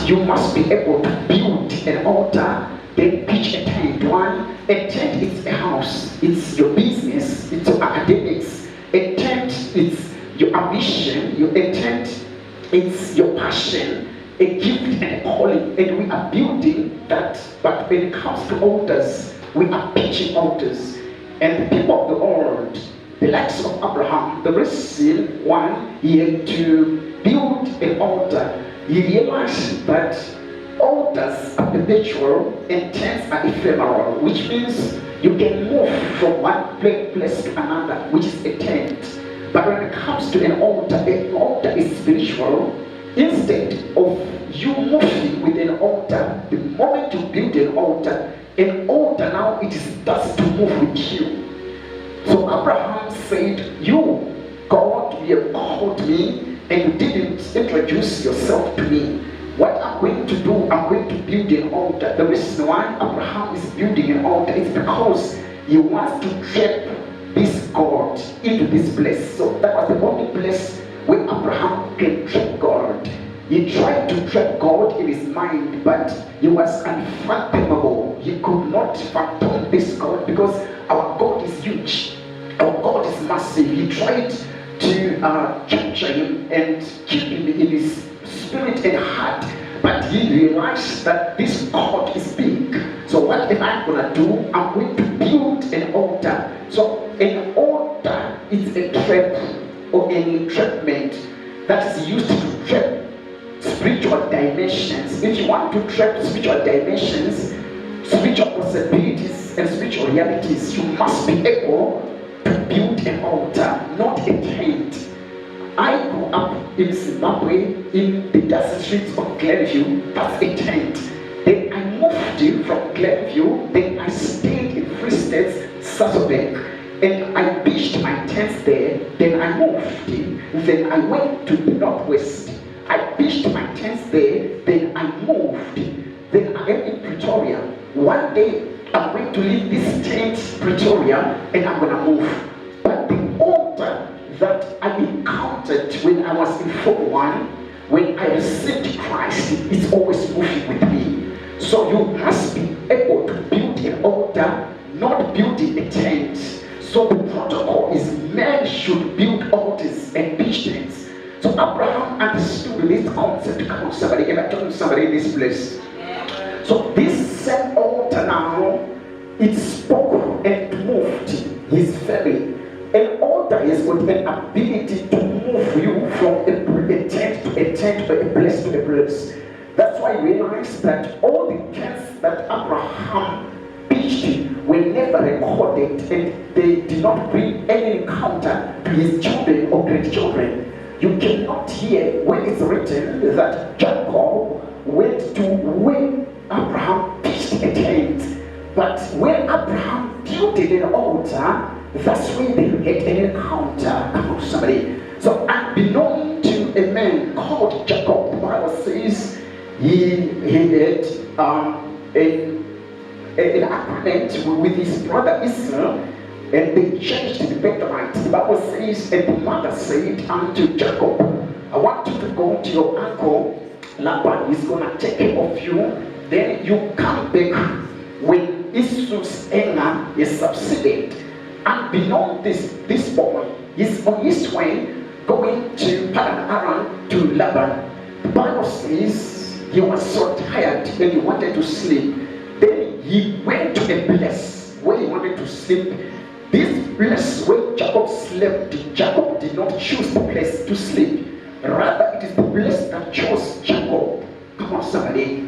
you must be able to build an altar, then pitch a tent. A tent is a house, it's your business, it's your academics. A tent is your ambition, a tent it's your passion, a gift and a calling, and we are building that. But when it comes to altars, we are pitching altars. And the people of the world, the likes of Abraham, the reason why he had to build an altar, he realized that altars are perpetual and tents are ephemeral, which means you can move from one place to another, which is a tent. But when it comes to an altar is spiritual. Instead of you moving with an altar, the moment you build an altar now it starts to move with you. So Abraham said, you, God, you have called me and you didn't introduce yourself to me. What I'm going to do, I'm going to build an altar. The reason why Abraham is building an altar is because he wants to trap this God into this place. So that was the only place where Abraham can trap God. He tried to trap God in his mind, but he was unfathomable. He could not fathom this God because our God is huge. Our God is massive. He tried to capture him and keep him in his spirit and heart, but he realized that this God is big. So what am I going to do? I'm going to build an altar. So an altar is a trap or an entrapment that is used to trap spiritual dimensions. If you want to trap spiritual dimensions, spiritual possibilities and spiritual realities, you must be able to build an altar, not a tent. I grew up in Zimbabwe in the dusty streets of Glenview. That's a tent. Then I moved from Glenview, then I stayed in Free State's Sasolburg, and I pitched my tents there. Then I moved. Then I went to the Northwest. I pitched my tents there. Then I moved. Then I am in Pretoria. One day I'm going to leave this tent, Pretoria, and I'm going to move. But the altar that I encountered when I was in Form 1, when I received Christ, is always moving with me. So you must be able to build an altar, not building a tent. So the protocol is men should build altars and pitch tents. So Abraham understood this concept. Come on, somebody, am I talking to somebody in this place? So this same altar now, it spoke and moved his family. An altar is with an ability to move you from a tent to a tent, to a place to a place. That's why I realized that all the tents that Abraham pitched were never recorded, and they did not bring any encounter to his children or grandchildren. You cannot hear when it's written that Jacob went to where Abraham pitched a tent. But when Abraham built an altar, that's when they get an encounter. Come on, somebody. So I belong to a man called Jacob. The Bible says he had an agreement with his brother Esau, and they changed the birthright. The Bible says, and the mother said unto Jacob, I want you to go to your uncle Laban. He's going to take care of you. Then you come back when Esau's anger is subsided. Unbeknown this boy is on his way going to Padan Aram to Laban. The Bible says he was so tired and he wanted to sleep. Then he went to a place where he wanted to sleep. This place where Jacob slept, Jacob did not choose the place to sleep. Rather, it is the place that chose Jacob. Come on, somebody.